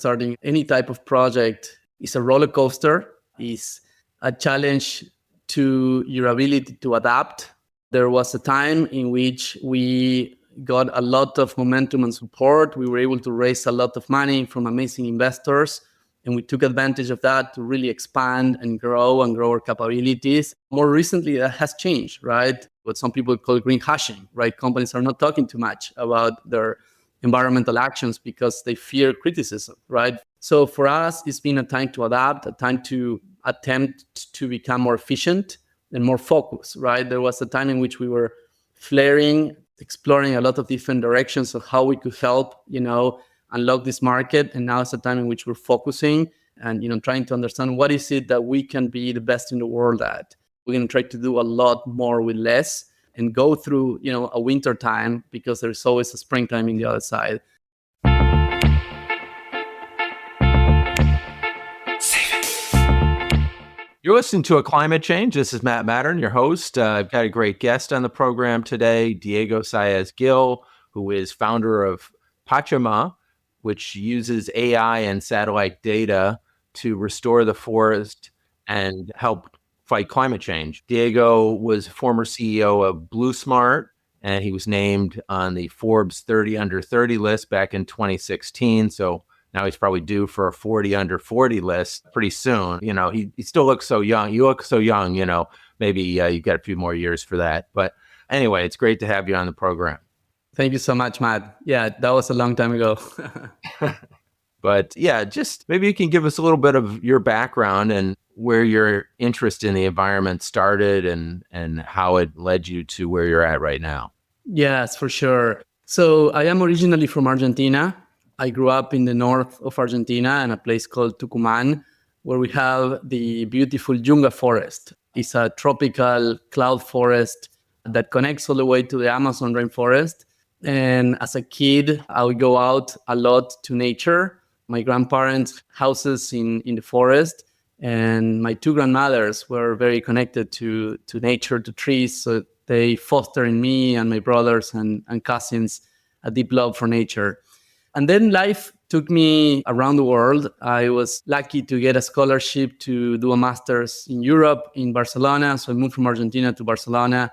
Starting any type of project is a roller coaster, is a challenge to your ability to adapt. There was a time in which we got a lot of momentum and support. We were able to raise a lot of money from amazing investors, and we took advantage of that to really expand and grow our capabilities. More recently, that has changed, right? What some people call green hashing, right? Companies are not talking too much about their environmental actions because they fear criticism, right? So for us, it's been a time to adapt, a time to attempt to become more efficient and more focused, right? There was a time in which we were flaring, exploring a lot of different directions of how we could help, unlock this market. And now it's a time in which we're focusing and, trying to understand what is it that we can be the best in the world at. We're going to try to do a lot more with less and go through, a winter time because there's always a springtime in the other side. You're listening to A Climate Change. This is Matern, your host. I've got a great guest on the program today, Diego Saez Gil, who is founder of Pachama, which uses AI and satellite data to restore the forest and help fight climate change. Diego was former CEO of BlueSmart, and he was named on the Forbes 30 Under 30 list back in 2016. So now he's probably due for a 40 Under 40 list pretty soon. He still looks so young. You look so young, maybe you got a few more years for that. But anyway, it's great to have you on the program. Thank you so much, Matt. Yeah, that was a long time ago. But yeah, just maybe you can give us a little bit of your background and where your interest in the environment started and how it led you to where you're at right now. Yes, for sure. So I am originally from Argentina. I grew up in the north of Argentina in a place called Tucumán, where we have the beautiful Yunga forest. It's a tropical cloud forest that connects all the way to the Amazon rainforest. And as a kid, I would go out a lot to nature. My grandparents' houses in the forest, and my two grandmothers were very connected to nature, to trees. So they foster in me and my brothers and cousins a deep love for nature. And then life took me around the world. I was lucky to get a scholarship to do a master's in Europe, in Barcelona. So I moved from Argentina to Barcelona.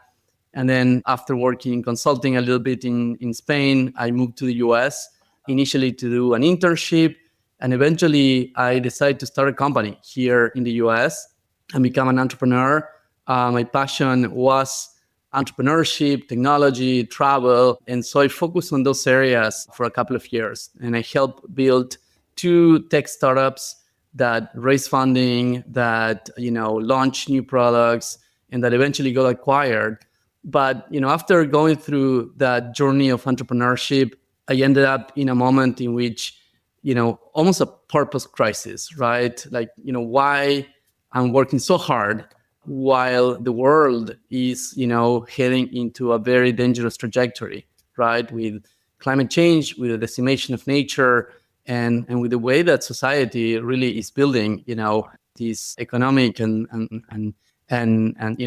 And then after working in consulting a little bit in Spain, I moved to the US, initially to do an internship. And eventually I decided to start a company here in the US and become an entrepreneur. My passion was entrepreneurship, technology, travel. And so I focused on those areas for a couple of years. And I helped build 2 tech startups that raised funding, that, launched new products, and that eventually got acquired. But, after going through that journey of entrepreneurship, I ended up in a moment in which, almost a purpose crisis, right? Like, why I'm working so hard while the world is, heading into a very dangerous trajectory, right? With climate change, with the decimation of nature, and with the way that society really is building, these economic and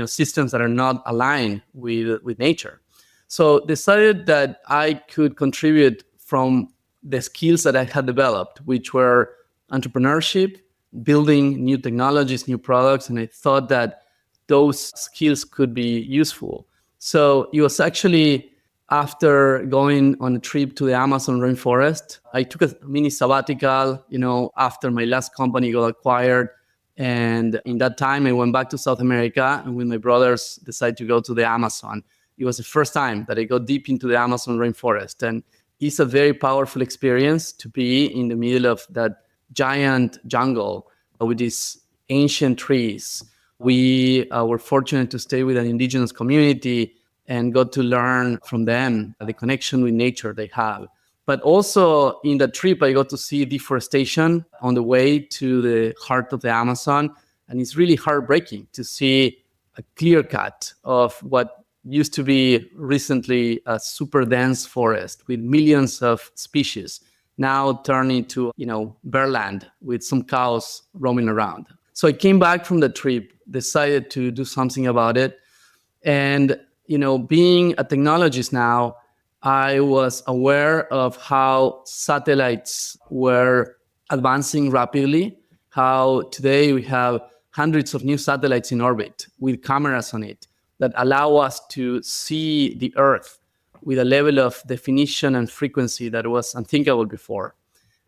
systems that are not aligned with nature. So decided that I could contribute from the skills that I had developed, which were entrepreneurship, building new technologies, new products, and I thought that those skills could be useful. So it was actually after going on a trip to the Amazon rainforest. I took a mini sabbatical, after my last company got acquired. And in that time, I went back to South America and with my brothers decided to go to the Amazon. It was the first time that I got deep into the Amazon rainforest. And it's a very powerful experience to be in the middle of that giant jungle with these ancient trees. We were fortunate to stay with an indigenous community and got to learn from them the connection with nature they have. But also in that trip, I got to see deforestation on the way to the heart of the Amazon. And it's really heartbreaking to see a clear cut of what used to be recently a super dense forest with millions of species now turning into, bare land with some cows roaming around. So I came back from the trip, decided to do something about it. And, being a technologist now, I was aware of how satellites were advancing rapidly, how today we have hundreds of new satellites in orbit with cameras on it that allow us to see the Earth with a level of definition and frequency that was unthinkable before.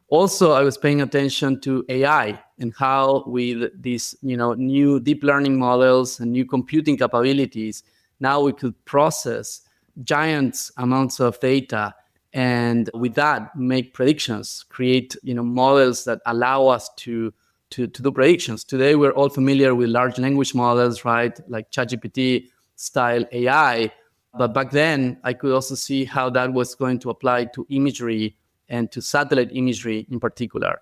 Also, I was paying attention to AI and how with these new deep learning models and new computing capabilities, now we could process giant amounts of data and with that make predictions, create models that allow us to do predictions. Today, we're all familiar with large language models, right? Like ChatGPT style AI. But back then, I could also see how that was going to apply to imagery and to satellite imagery in particular.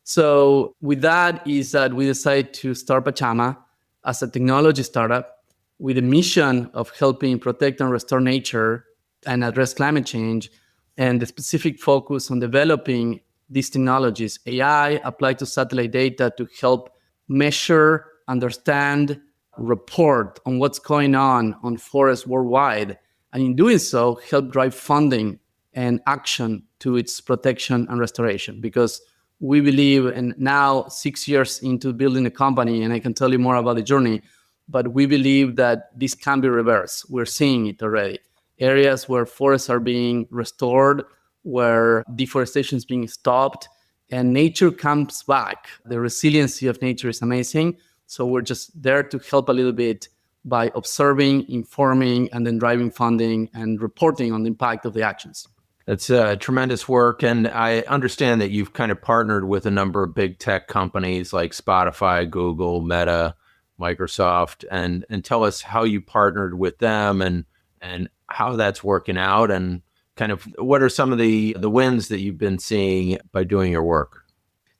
So with that is that we decided to start Pachama as a technology startup with a mission of helping protect and restore nature and address climate change, and the specific focus on developing these technologies, AI applied to satellite data to help measure, understand, report on what's going on forests worldwide, and in doing so, help drive funding and action to its protection and restoration. Because we believe, and now 6 years into building a company, and I can tell you more about the journey, but we believe that this can be reversed. We're seeing it already. Areas where forests are being restored, where deforestation is being stopped, and nature comes back. The resiliency of nature is amazing. So we're just there to help a little bit by observing, informing, and then driving funding and reporting on the impact of the actions. That's tremendous work. And I understand that you've kind of partnered with a number of big tech companies like Spotify, Google, Meta, Microsoft, and tell us how you partnered with them and how that's working out, and kind of what are some of the wins that you've been seeing by doing your work.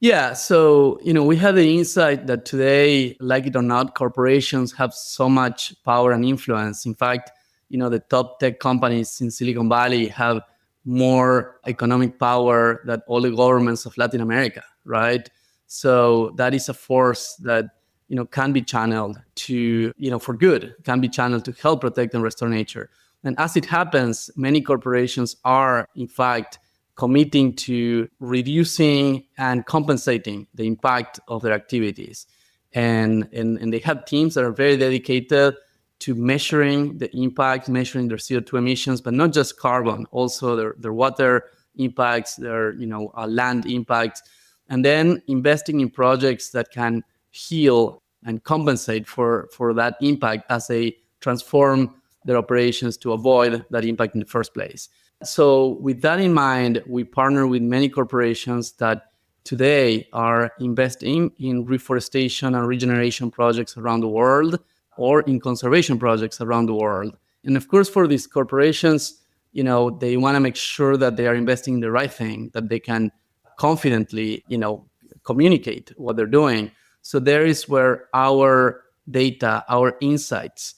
Yeah, so we have the insight that today, like it or not, corporations have so much power and influence. In fact, the top tech companies in Silicon Valley have more economic power than all the governments of Latin America, right? So that is a force that can be channeled to for good, can be channeled to help protect and restore nature. And as it happens, many corporations are in fact committing to reducing and compensating the impact of their activities. And they have teams that are very dedicated to measuring the impact, measuring their CO2 emissions, but not just carbon, also their water impacts, their land impacts, and then investing in projects that can heal and compensate for that impact as they transform their operations to avoid that impact in the first place. So with that in mind, we partner with many corporations that today are investing in reforestation and regeneration projects around the world, or in conservation projects around the world. And of course, for these corporations, they want to make sure that they are investing in the right thing, that they can confidently, communicate what they're doing. So there is where our data, our insights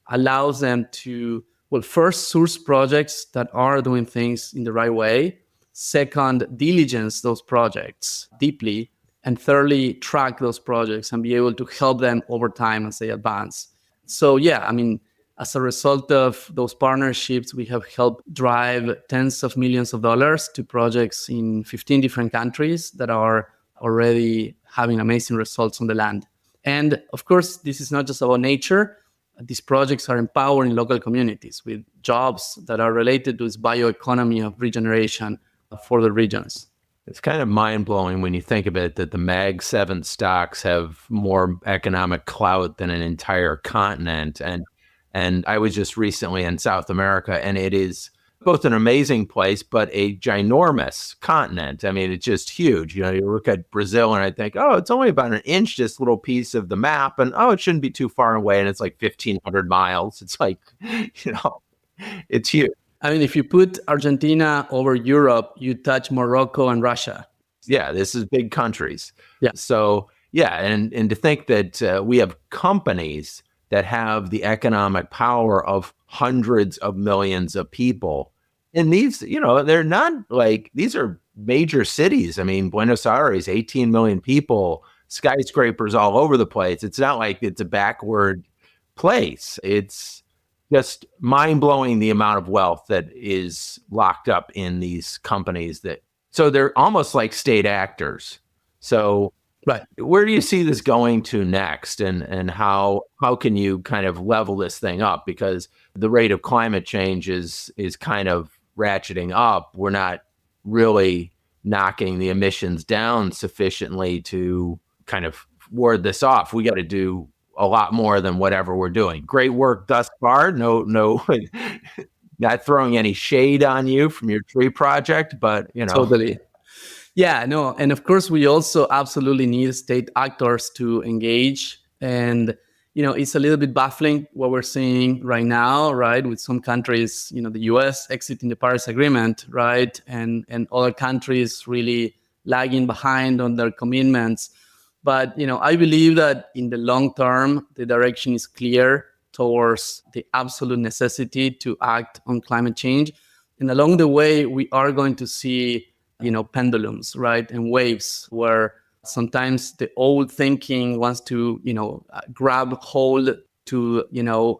allows them to, first source projects that are doing things in the right way. Second, diligence those projects deeply. And thirdly, track those projects and be able to help them over time as they advance. So as a result of those partnerships, we have helped drive tens of millions of dollars to projects in 15 different countries that are already having amazing results on the land. And of course, this is not just about nature. These projects are empowering local communities with jobs that are related to this bioeconomy of regeneration for the regions. It's kind of mind-blowing when you think of it that the Mag 7 stocks have more economic clout than an entire continent. And I was just recently in South America, and it is both an amazing place, but a ginormous continent. I mean, it's just huge. You look at Brazil and I think, oh, it's only about an inch, this little piece of the map. And it shouldn't be too far away. And it's like 1,500 miles. It's like, it's huge. I mean, if you put Argentina over Europe, you touch Morocco and Russia. Yeah, this is big countries. Yeah. So, and to think that we have companies that have the economic power of hundreds of millions of people. And these, they're not like, these are major cities. I mean, Buenos Aires, 18 million people, skyscrapers all over the place. It's not like it's a backward place. It's just mind-blowing the amount of wealth that is locked up in these companies so they're almost like state actors. So Right. where do you see this going to next, and how can you kind of level this thing up? Because the rate of climate change is kind of ratcheting up. We're not really knocking the emissions down sufficiently to kind of ward this off. We got to do a lot more than whatever we're doing. Great work thus far. No, not throwing any shade on you from your tree project, but Totally. Yeah, no. And of course, we also absolutely need state actors to engage. And, it's a little bit baffling what we're seeing right now, right? With some countries, the US exiting the Paris Agreement, right? And other countries really lagging behind on their commitments. But, I believe that in the long term, the direction is clear towards the absolute necessity to act on climate change. And along the way, we are going to see pendulums, right? And waves where sometimes the old thinking wants to, grab hold to,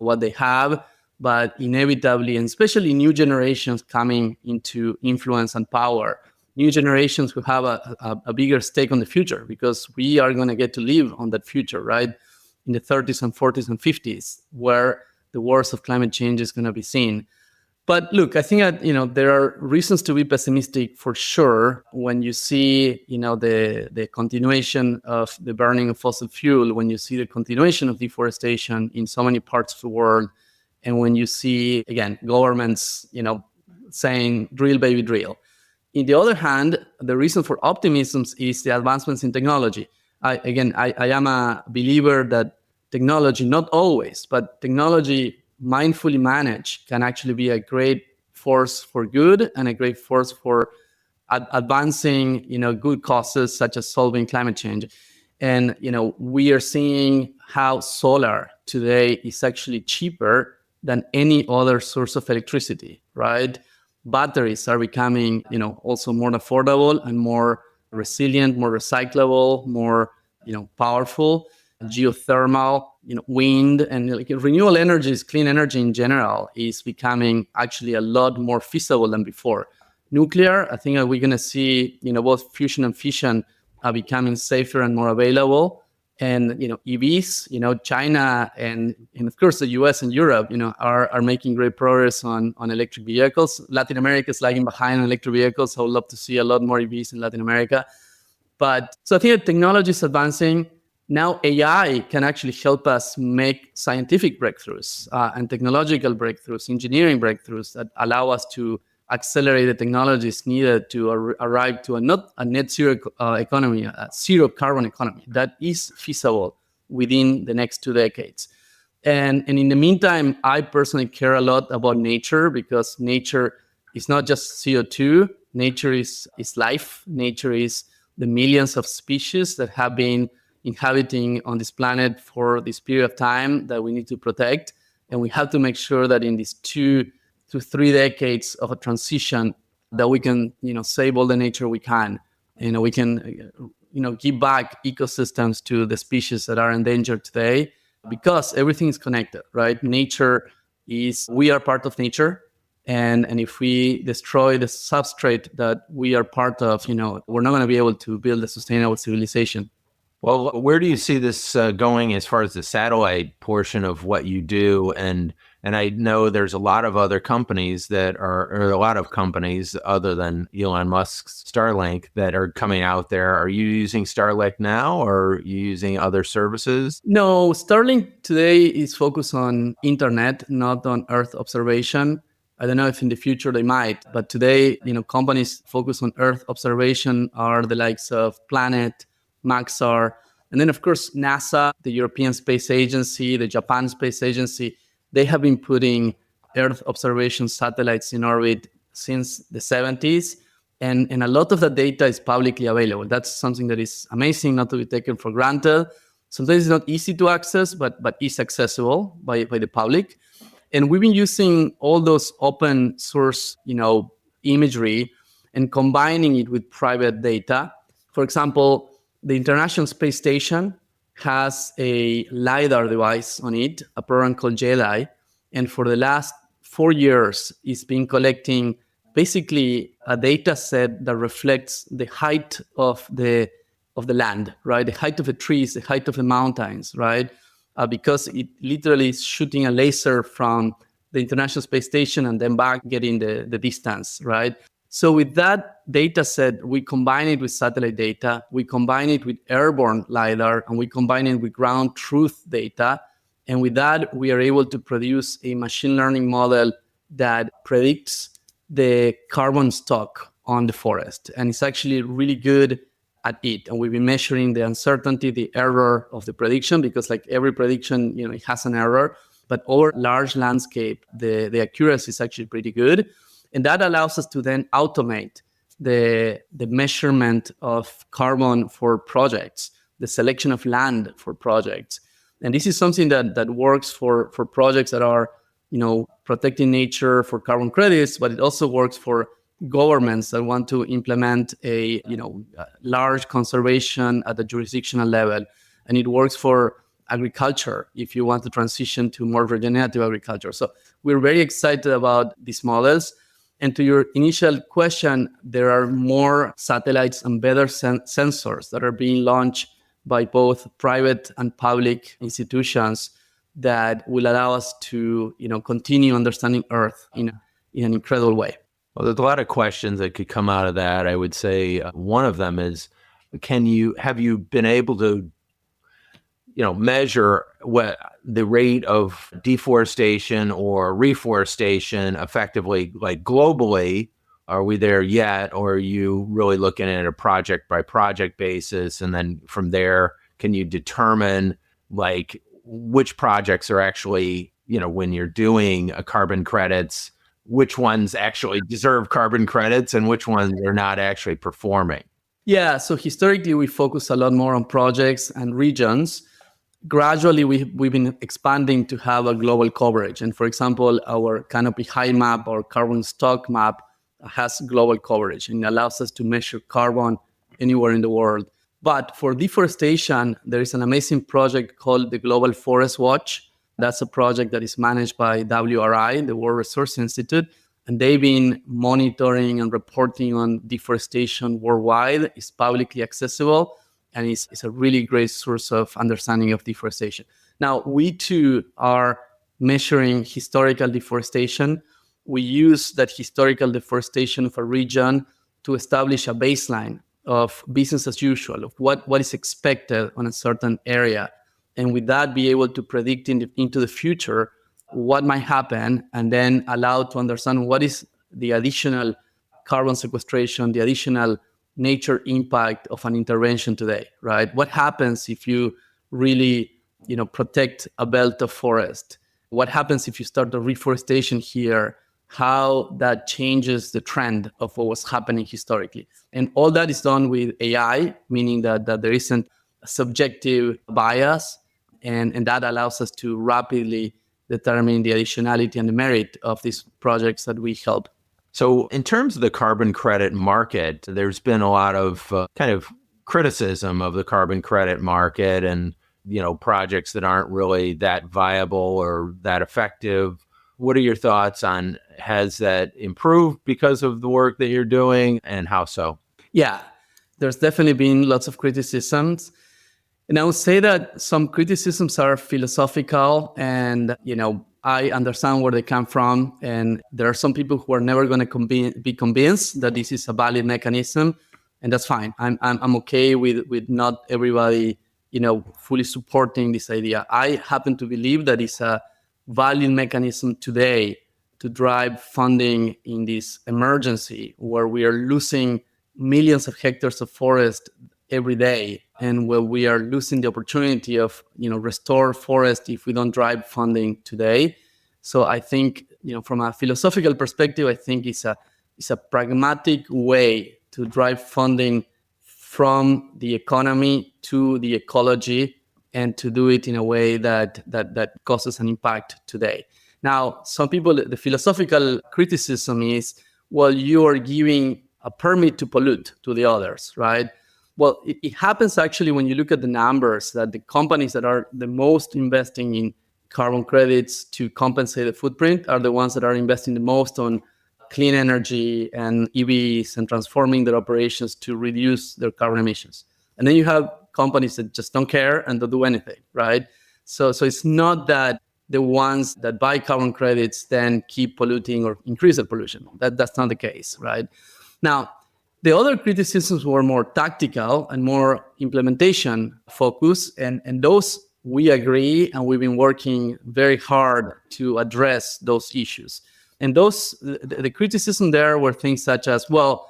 what they have, but inevitably, and especially new generations coming into influence and power, new generations who have a bigger stake on the future, because we are going to get to live on that future, right? In the 30s and 40s and 50s, where the worst of climate change is going to be seen. But look, I think that there are reasons to be pessimistic for sure when you see the continuation of the burning of fossil fuel, when you see the continuation of deforestation in so many parts of the world, and when you see again governments saying drill baby drill. On the other hand, the reason for optimism is the advancements in technology. I am a believer that technology, not always, but technology mindfully managed can actually be a great force for good and a great force for advancing, good causes such as solving climate change. And, we are seeing how solar today is actually cheaper than any other source of electricity, right? Batteries are becoming, also more affordable and more resilient, more recyclable, more, powerful. Geothermal, wind, and renewable energies, clean energy in general, is becoming actually a lot more feasible than before. Nuclear, I think we're going to see, both fusion and fission are becoming safer and more available. And EVs, China and of course the US and Europe, are making great progress on electric vehicles. Latin America is lagging behind on electric vehicles. So I would love to see a lot more EVs in Latin America. But so I think that technology is advancing. Now AI can actually help us make scientific breakthroughs and technological breakthroughs, engineering breakthroughs that allow us to accelerate the technologies needed to arrive to a net zero economy, a zero carbon economy that is feasible within the next 2 decades. And in the meantime, I personally care a lot about nature, because nature is not just CO2. Nature is life. Nature is the millions of species that have been inhabiting on this planet for this period of time that we need to protect. And we have to make sure that in these 2 to 3 decades of a transition that we can, save all the nature we can. We can, give back ecosystems to the species that are endangered today, because everything is connected, right? We are part of nature. And if we destroy the substrate that we are part of, we're not going to be able to build a sustainable civilization. Well, where do you see this going as far as the satellite portion of what you do? And I know there's a lot of other companies or a lot of companies other than Elon Musk's Starlink that are coming out there. Are you using Starlink now, or are you using other services? No, Starlink today is focused on internet, not on Earth observation. I don't know if in the future they might, but today, companies focused on Earth observation are the likes of Planet, Maxar, and then of course NASA, the European Space Agency, the Japan Space Agency. They have been putting Earth observation satellites in orbit since the 70s, and a lot of the data is publicly available. That's something that is amazing, not to be taken for granted. Sometimes it's not easy to access, but is accessible by the public. And we've been using all those open source, imagery and combining it with private data. For example, the International Space Station has a LiDAR device on it, a program called JEDI. And for the last 4 years, it's been collecting basically a data set that reflects the height of the of the land, right? The height of the trees, the height of the mountains, right? Because it literally is shooting a laser from the International Space Station and then back getting the distance, right? So with that data set, we combine it with satellite data, we combine it with airborne LiDAR, and we combine it with ground truth data. And with that, we are able to produce a machine learning model that predicts the carbon stock on the forest. And it's actually really good at it. And we've been measuring the uncertainty, the error of the prediction, because like every prediction, it has an error. But over large landscape, the accuracy is actually pretty good. And that allows us to then automate the measurement of carbon for projects, the selection of land for projects. And this is something that works for projects that are, protecting nature for carbon credits, but it also works for governments that want to implement a large conservation at the jurisdictional level. And it works for agriculture if you want to transition to more regenerative agriculture. So we're very excited about these models. And to your initial question, there are more satellites and better sensors that are being launched by both private and public institutions that will allow us to, continue understanding Earth in an incredible way. Well, there's a lot of questions that could come out of that. I would say one of them is, have you been able to, measure what the rate of deforestation or reforestation effectively, like globally? Are we there yet? Or are you really looking at a project by project basis? And then from there, can you determine like which projects are actually, when you're doing carbon credits, which ones actually deserve carbon credits and which ones are not actually performing? Yeah, so historically, we focus a lot more on projects and regions. Gradually, we've been expanding to have a global coverage. And for example, our canopy height map or carbon stock map has global coverage and allows us to measure carbon anywhere in the world. But for deforestation, there is an amazing project called the Global Forest Watch. That's a project that is managed by WRI, the World Resources Institute, and they've been monitoring and reporting on deforestation worldwide. It's publicly accessible, and it's a really great source of understanding of deforestation. Now, we too are measuring historical deforestation. We use that historical deforestation of a region to establish a baseline of business as usual, of what is expected on a certain area. And with that, be able to predict into the future what might happen, and then allow to understand what is the additional carbon sequestration, the additional nature impact of an intervention today, right? What happens if you really, protect a belt of forest? What happens if you start the reforestation here? How that changes the trend of what was happening historically. And all that is done with AI, meaning that there isn't a subjective bias, and that allows us to rapidly determine the additionality and the merit of these projects that we help. So in terms of the carbon credit market, there's been a lot of kind of criticism of the carbon credit market and, projects that aren't really that viable or that effective. What are your thoughts on, has that improved because of the work that you're doing, and how so? Yeah, there's definitely been lots of criticisms. And I would say that some criticisms are philosophical, and, I understand where they come from. And there are some people who are never going to be convinced that this is a valid mechanism. And that's fine. I'm okay with not everybody, fully supporting this idea. I happen to believe that it's a valid mechanism today to drive funding in this emergency where we are losing millions of hectares of forest every day, and where we are losing the opportunity of restore forest if we don't drive funding today. So I think from a philosophical perspective, I think it's a pragmatic way to drive funding from the economy to the ecology, and to do it in a way that causes an impact today. Now, some people, the philosophical criticism is, well, you are giving a permit to pollute to the others, right? Well, it happens actually when you look at the numbers, that the companies that are the most investing in carbon credits to compensate the footprint are the ones that are investing the most on clean energy and EVs and transforming their operations to reduce their carbon emissions. And then you have companies that just don't care and don't do anything, right? So it's not that the ones that buy carbon credits then keep polluting or increase the pollution. That's not the case, right? Now, the other criticisms were more tactical and more implementation focused, and those we agree, and we've been working very hard to address those issues. And the criticism there were things such as, well,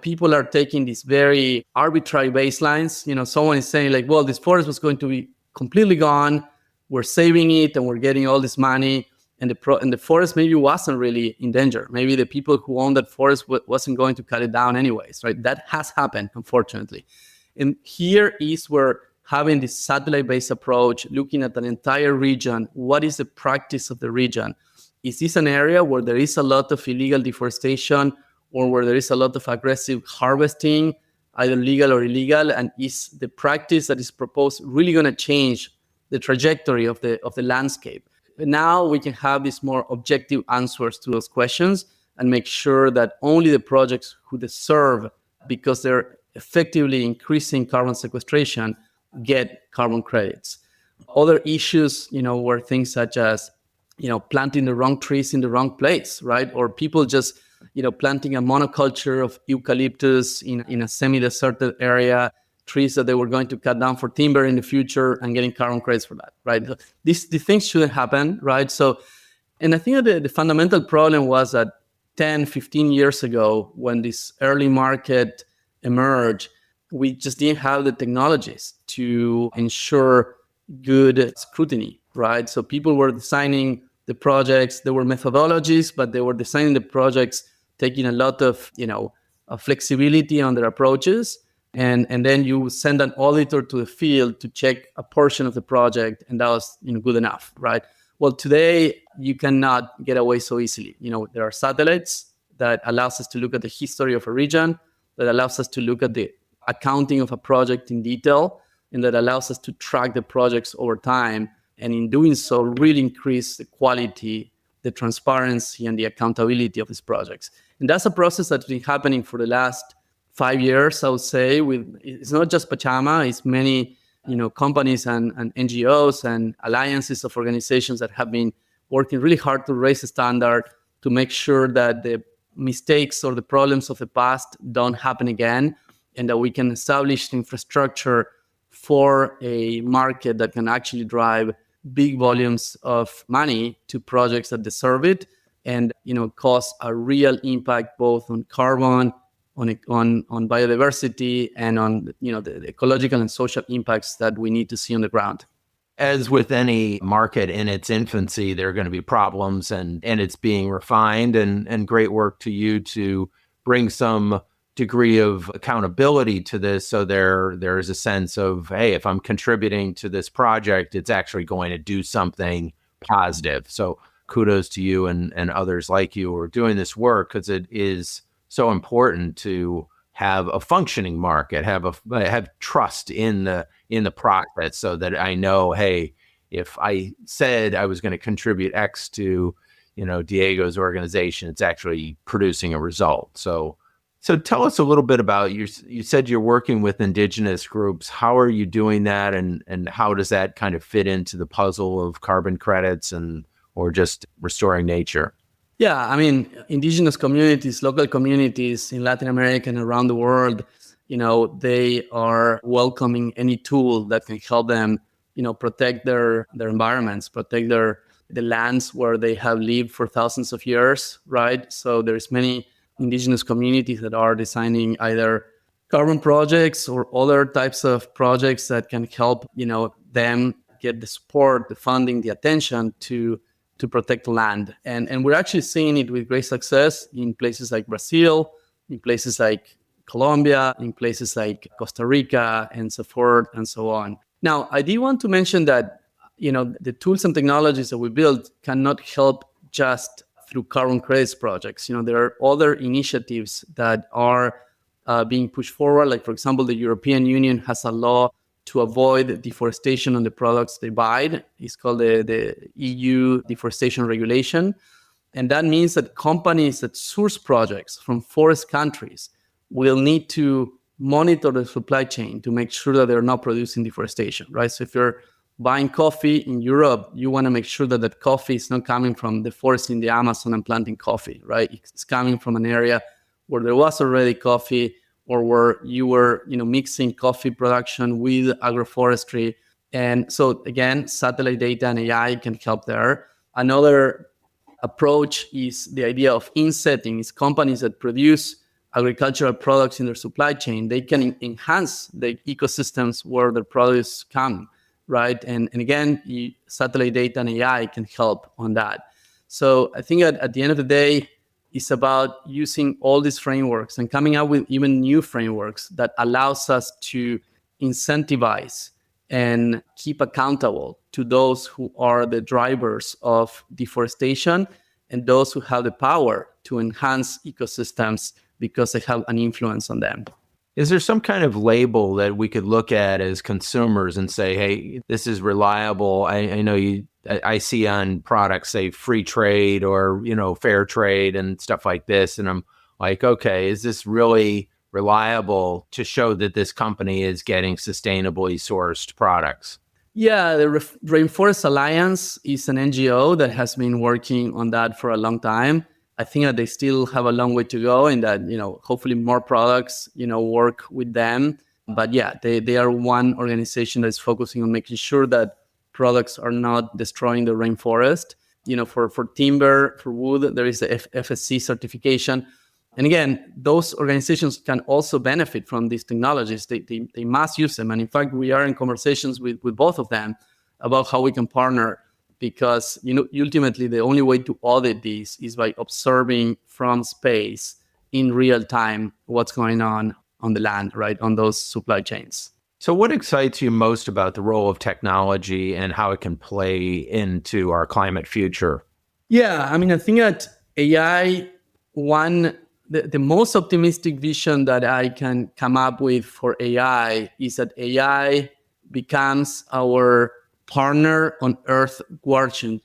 people are taking these very arbitrary baselines. Someone is saying like, well, this forest was going to be completely gone. We're saving it and we're getting all this money. And the forest maybe wasn't really in danger. Maybe the people who owned that forest wasn't going to cut it down anyways, right? That has happened, unfortunately. And here is where having this satellite-based approach, looking at an entire region, what is the practice of the region? Is this an area where there is a lot of illegal deforestation or where there is a lot of aggressive harvesting, either legal or illegal? And is the practice that is proposed really going to change the trajectory of the landscape? Now we can have these more objective answers to those questions and make sure that only the projects who deserve, because they're effectively increasing carbon sequestration, get carbon credits. Other issues, were things such as, planting the wrong trees in the wrong place, right? Or people just, planting a monoculture of eucalyptus in a semi-deserted area, trees that they were going to cut down for timber in the future and getting carbon credits for that, right? These things shouldn't happen, right? So, and I think that the fundamental problem was that 10, 15 years ago, when this early market emerged, we just didn't have the technologies to ensure good scrutiny, right? So people were designing the projects, there were methodologies, but they were designing the projects, taking a lot of, flexibility on their approaches. And then you send an auditor to the field to check a portion of the project, and that was good enough, right? Well, today you cannot get away so easily. There are satellites that allows us to look at the history of a region, that allows us to look at the accounting of a project in detail, and that allows us to track the projects over time. And in doing so, really increase the quality, the transparency, and the accountability of these projects. And that's a process that's been happening for the last 5 years, I would say. It's not just Pachama, it's many companies and NGOs and alliances of organizations that have been working really hard to raise the standard, to make sure that the mistakes or the problems of the past don't happen again, and that we can establish the infrastructure for a market that can actually drive big volumes of money to projects that deserve it, and cause a real impact both on carbon, on biodiversity, and on the ecological and social impacts that we need to see on the ground. As with any market in its infancy, there are going to be problems, and it's being refined, and great work to you to bring some degree of accountability to this, so there's a sense of, hey, if I'm contributing to this project, it's actually going to do something positive. So kudos to you and others like you who are doing this work, because it is so important to have a functioning market, have trust in the process, so that I know, hey, if I said I was going to contribute X to Diego's organization, it's actually producing a result. So tell us a little bit about, you said you're working with indigenous groups. How are you doing that, and how does that kind of fit into the puzzle of carbon credits or just restoring nature? Yeah, I mean, indigenous communities, local communities in Latin America and around the world, they are welcoming any tool that can help them, protect their environments, protect the lands where they have lived for thousands of years, right? So there's many indigenous communities that are designing either carbon projects or other types of projects that can help, them get the support, the funding, the attention to protect land. And we're actually seeing it with great success in places like Brazil, in places like Colombia, in places like Costa Rica, and so forth and so on. Now, I did want to mention that, the tools and technologies that we build cannot help just through carbon credits projects. There are other initiatives that are being pushed forward. Like, for example, the European Union has a law to avoid deforestation on the products they buy. It's called the EU Deforestation Regulation. And that means that companies that source projects from forest countries will need to monitor the supply chain to make sure that they're not producing deforestation, right? So if you're buying coffee in Europe, you want to make sure that that coffee is not coming from the forest in the Amazon and planting coffee, right? It's coming from an area where there was already coffee, or where you were, mixing coffee production with agroforestry. And so again, satellite data and AI can help there. Another approach is the idea of insetting. It's companies that produce agricultural products in their supply chain. They can enhance the ecosystems where their products come, right? And again, satellite data and AI can help on that. So I think at the end of the day, it's about using all these frameworks and coming up with even new frameworks that allows us to incentivize and keep accountable to those who are the drivers of deforestation and those who have the power to enhance ecosystems because they have an influence on them. Is there some kind of label that we could look at as consumers and say, hey, this is reliable? I know I see on products, say, free trade or, fair trade and stuff like this. And I'm like, okay, is this really reliable to show that this company is getting sustainably sourced products? Yeah, the Rainforest Alliance is an NGO that has been working on that for a long time. I think that they still have a long way to go, and that, hopefully more products, work with them. But yeah, they are one organization that is focusing on making sure that products are not destroying the rainforest. For timber, for wood, there is the FSC certification. And again, those organizations can also benefit from these technologies. They must use them. And in fact, we are in conversations with both of them about how we can partner, because ultimately the only way to audit these is by observing from space in real time what's going on the land, right, on those supply chains. So what excites you most about the role of technology and how it can play into our climate future? Yeah, I think that AI, the most optimistic vision that I can come up with for AI is that AI becomes our partner on Earth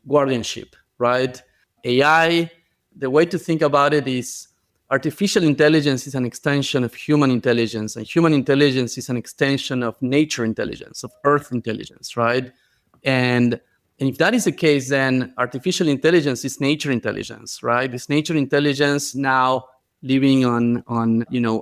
guardianship, right? AI, the way to think about it is artificial intelligence is an extension of human intelligence, and human intelligence is an extension of nature intelligence, of Earth intelligence, right? And if that is the case, then artificial intelligence is nature intelligence, right? It's nature intelligence now living on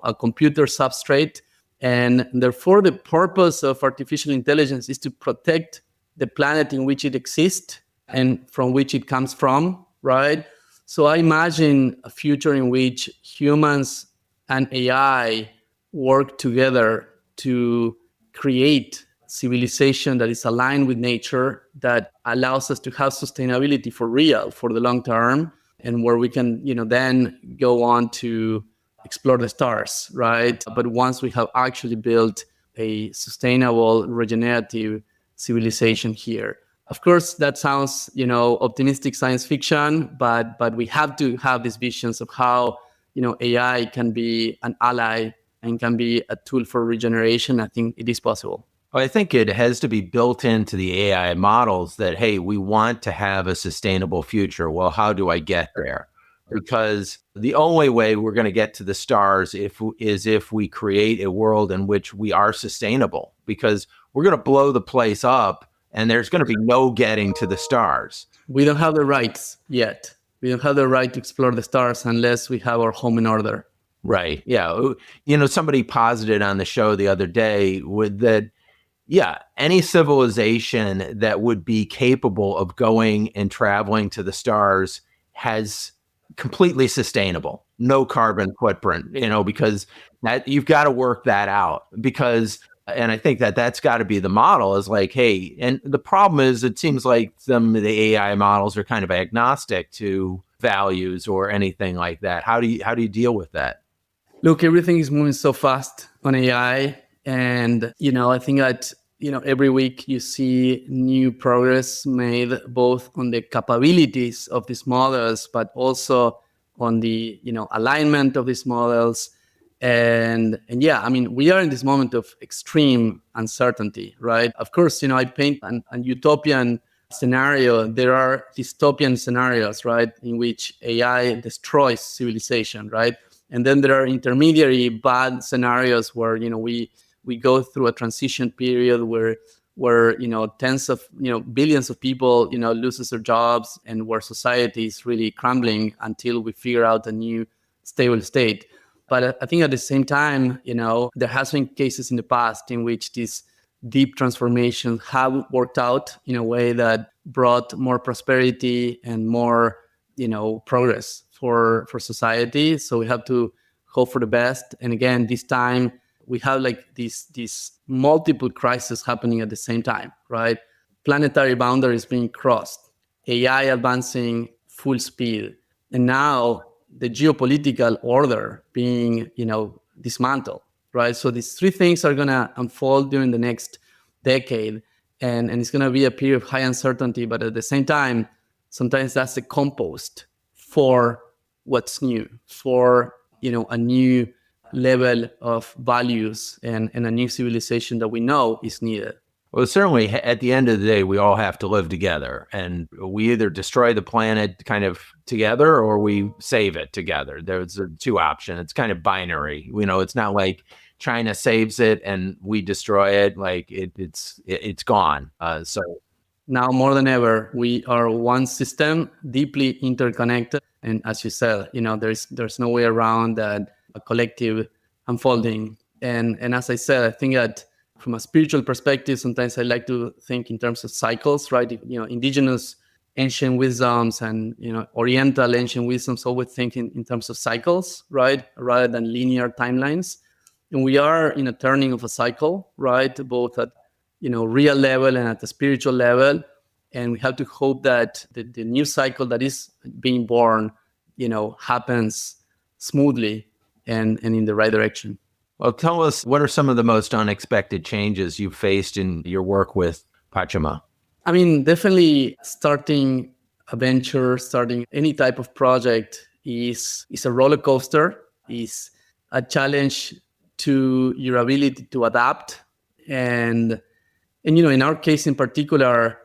a computer substrate. And therefore, the purpose of artificial intelligence is to protect the planet in which it exists and from which it comes from, right? So I imagine a future in which humans and AI work together to create civilization that is aligned with nature, that allows us to have sustainability for real, for the long term, and where we can, then go on to explore the stars, right? But once we have actually built a sustainable, regenerative civilization here. Of course, that sounds, optimistic science fiction, but we have to have these visions of how, AI can be an ally and can be a tool for regeneration. I think it is possible. I think it has to be built into the AI models that, hey, we want to have a sustainable future. Well, how do I get there? Because the only way we're going to get to the stars is if we create a world in which we are sustainable, because we're going to blow the place up and there's going to be no getting to the stars. We don't have the rights yet. We don't have the right to explore the stars unless we have our home in order. Right. Yeah. Somebody posited on the show the other day any civilization that would be capable of going and traveling to the stars has completely sustainable, no carbon footprint, because that you've got to work that out, and I think that's got to be the model, is like, hey, and the problem is it seems like some of the AI models are kind of agnostic to values or anything like that. How do you deal with that? Look, everything is moving so fast on AI, and I think that every week you see new progress made both on the capabilities of these models, but also on the alignment of these models. And yeah, we are in this moment of extreme uncertainty, right? Of course, I paint an utopian scenario. There are dystopian scenarios, right, in which AI destroys civilization, right? And then there are intermediary bad scenarios where, we go through a transition period where tens of billions of people loses their jobs, and where society is really crumbling until we figure out a new stable state. But I think at the same time, there has been cases in the past in which these deep transformations have worked out in a way that brought more prosperity and more progress for society. So we have to hope for the best. And again, this time we have like these multiple crises happening at the same time, right? Planetary boundaries being crossed, AI advancing full speed, and now the geopolitical order being, dismantled, right? So these three things are going to unfold during the next decade, and it's going to be a period of high uncertainty. But at the same time, sometimes that's the compost for what's new, for a new level of values and a new civilization that we know is needed. Well, certainly at the end of the day, we all have to live together, and we either destroy the planet kind of together or we save it together. There's two options. It's kind of binary. It's not like China saves it and we destroy it. Like it's gone. So now more than ever, we are one system, deeply interconnected. And as you said, there's no way around that, a collective unfolding. And as I said, I think that from a spiritual perspective, sometimes I like to think in terms of cycles, right? Indigenous ancient wisdoms and, Oriental ancient wisdoms always think in terms of cycles, right? Rather than linear timelines. And we are in a turning of a cycle, right? Both at, real level and at the spiritual level. And we have to hope that the new cycle that is being born, happens smoothly and in the right direction. Well, tell us, what are some of the most unexpected changes you've faced in your work with Pachama? I mean, definitely starting a venture, starting any type of project is a roller coaster, is a challenge to your ability to adapt. And in our case in particular,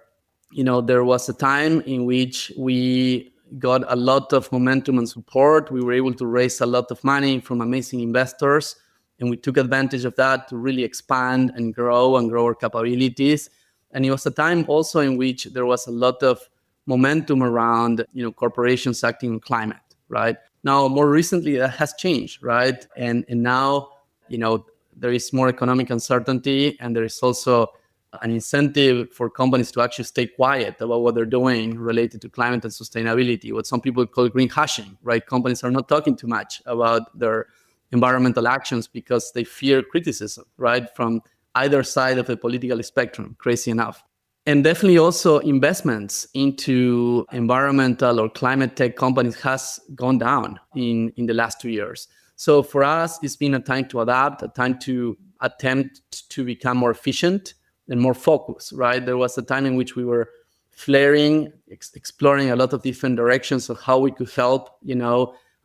there was a time in which we got a lot of momentum and support. We were able to raise a lot of money from amazing investors, and we took advantage of that to really expand and grow our capabilities. And it was a time also in which there was a lot of momentum around, corporations acting on climate, right? Now, more recently, that has changed, right? And now, there is more economic uncertainty, and there is also an incentive for companies to actually stay quiet about what they're doing related to climate and sustainability, what some people call green hashing, right? Companies are not talking too much about their environmental actions because they fear criticism, right? From either side of the political spectrum, crazy enough. And definitely also investments into environmental or climate tech companies has gone down in the last 2 years. So for us, it's been a time to adapt, a time to attempt to become more efficient and more focused, right? There was a time in which we were flaring, exploring a lot of different directions of how we could help,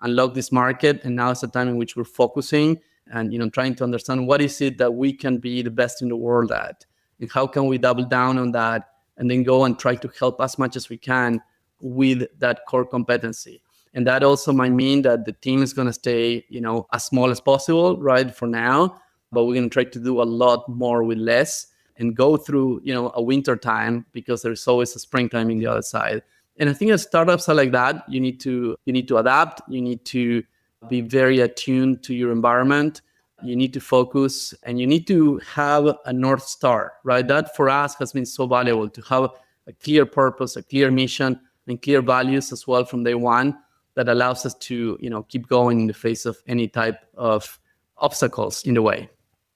unlock this market. And now it's a time in which we're focusing and, trying to understand what is it that we can be the best in the world at, and how can we double down on that and then go and try to help as much as we can with that core competency. And that also might mean that the team is going to stay, as small as possible, right, for now, but we're going to try to do a lot more with less and go through, a winter time, because there's always a springtime in the other side. And I think that startups are like that. You need to adapt. You need to be very attuned to your environment. You need to focus, and you need to have a North Star, right? That for us has been so valuable, to have a clear purpose, a clear mission, and clear values as well from day one, that allows us to, keep going in the face of any type of obstacles in the way.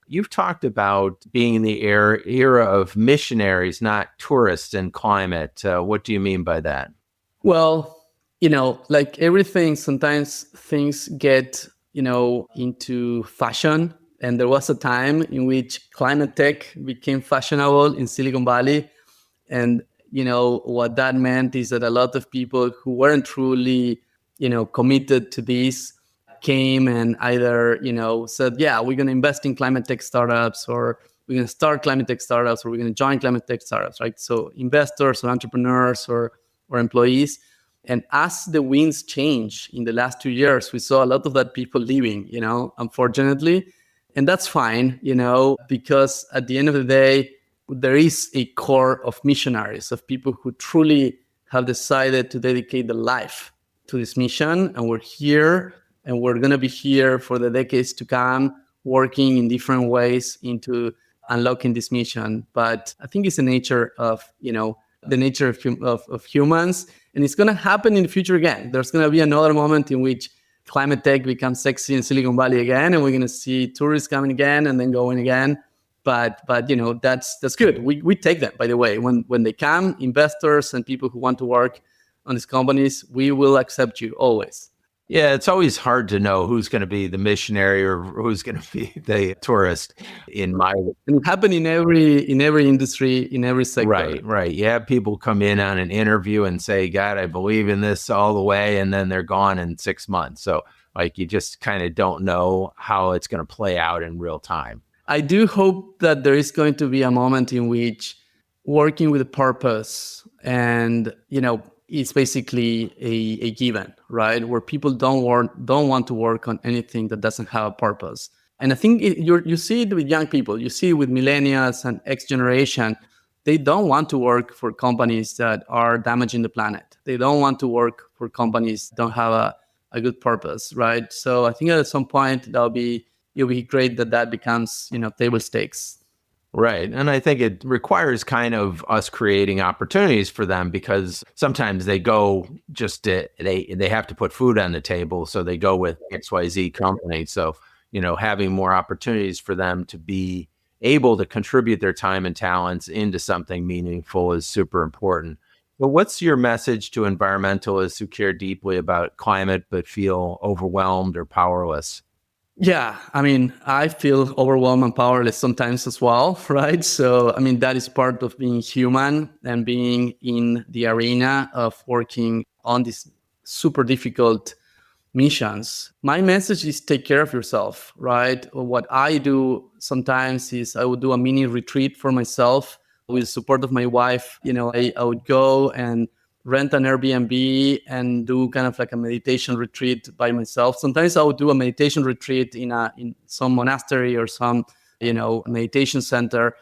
You've talked about being in the era of missionaries, not tourists in climate. What do you mean by that? Well, like everything, sometimes things get, into fashion. And there was a time in which climate tech became fashionable in Silicon Valley. And, what that meant is that a lot of people who weren't truly, committed to this came and either, said, yeah, we're going to invest in climate tech startups, or we're going to start climate tech startups, or we're going to join climate tech startups, right? So investors or entrepreneurs or employees. And as the winds change in the last 2 years, we saw a lot of that people leaving, unfortunately. And that's fine, because at the end of the day, there is a core of missionaries, of people who truly have decided to dedicate their life to this mission. And we're here, and we're going to be here for the decades to come, working in different ways into unlocking this mission. But I think it's the nature of, the nature of humans. And it's going to happen in the future again. There's going to be another moment in which climate tech becomes sexy in Silicon Valley again, and we're going to see tourists coming again and then going again. But that's good. We take them, by the way. When they come, investors and people who want to work on these companies, we will accept you always. Yeah, it's always hard to know who's going to be the missionary or who's going to be the tourist in my... And it happens in every industry, in every sector. Right. You have people come in on an interview and say, God, I believe in this all the way, and then they're gone in 6 months. So you just kind of don't know how it's going to play out in real time. I do hope that there is going to be a moment in which working with a purpose and, it's basically a given, right? Where people don't want to work on anything that doesn't have a purpose. And I think you see it with young people, you see it with millennials and X generation. They don't want to work for companies that are damaging the planet. They don't want to work for companies that don't have a good purpose, right? So I think at some point it'll be great that becomes, table stakes. Right. And I think it requires kind of us creating opportunities for them, because sometimes they go they have to put food on the table. So they go with XYZ company. So, having more opportunities for them to be able to contribute their time and talents into something meaningful is super important. But what's your message to environmentalists who care deeply about climate but feel overwhelmed or powerless? Yeah, I feel overwhelmed and powerless sometimes as well, right? So, that is part of being human and being in the arena of working on these super difficult missions. My message is take care of yourself, right? What I do sometimes is I would do a mini retreat for myself with the support of my wife. I would go and rent an Airbnb and do kind of like a meditation retreat by myself. Sometimes I would do a meditation retreat in some monastery or some, meditation center.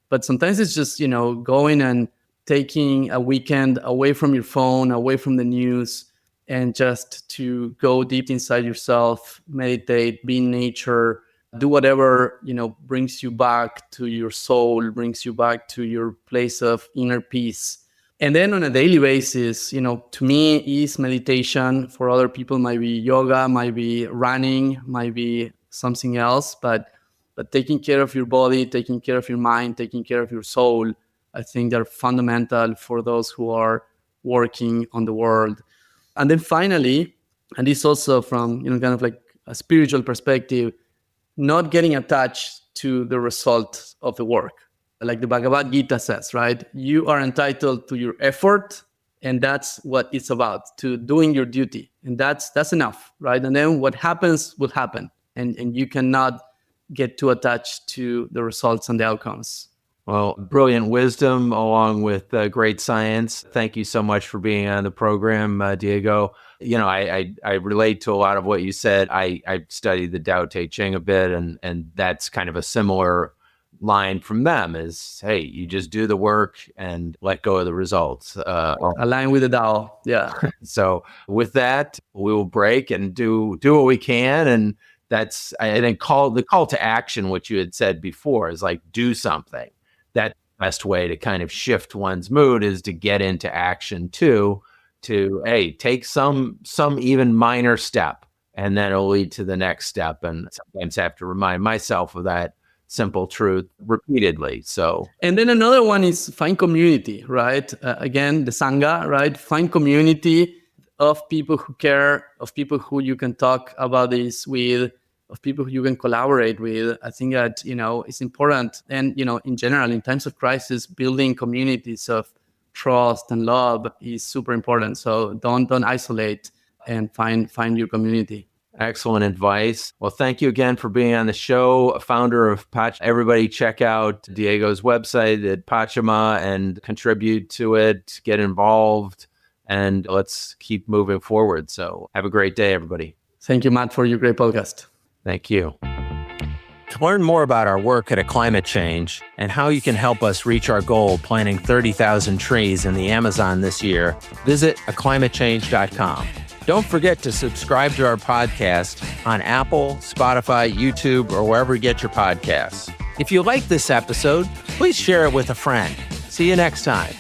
But sometimes it's just, going and taking a weekend away from your phone, away from the news, and just to go deep inside yourself, meditate, be in nature, do whatever, brings you back to your soul, brings you back to your place of inner peace. And then on a daily basis, to me is meditation. For other people, might be yoga, might be running, might be something else. But taking care of your body, taking care of your mind, taking care of your soul, I think they're fundamental for those who are working on the world. And then finally, and this also from kind of like a spiritual perspective, not getting attached to the result of the work. Like the Bhagavad Gita says, right? You are entitled to your effort, and that's what it's about, to doing your duty. And that's enough, right? And then what happens will happen. And you cannot get too attached to the results and the outcomes. Well, brilliant wisdom along with great science. Thank you so much for being on the program, Diego. I relate to a lot of what you said. I studied the Tao Te Ching a bit, and that's kind of a similar line from them is, hey, you just do the work and let go of the results. Align with the Tao. Yeah. So with that, we will break and do what we can. And that's, I think, the call to action, which you had said before, is like, do something. That best way to kind of shift one's mood is to get into action too, to, hey, take some even minor step, and then it'll lead to the next step. And sometimes have to remind myself of that simple truth repeatedly. So, and then another one is find community, right? Again, the Sangha, right? Find community of people who care, of people who you can talk about this with, of people who you can collaborate with. I think that, it's important. And, in general, in times of crisis, building communities of trust and love is super important. So don't isolate, and find your community. Excellent advice. Well, thank you again for being on the show, founder of Pachama. Everybody check out Diego's website at Pachama and contribute to it, get involved. and let's keep moving forward. So have a great day, everybody. Thank you, Matt, for your great podcast. Thank you. To learn more about our work at A Climate Change and how you can help us reach our goal planting 30,000 trees in the Amazon this year, visit aclimatechange.com. Don't forget to subscribe to our podcast on Apple, Spotify, YouTube, or wherever you get your podcasts. If you like this episode, please share it with a friend. See you next time.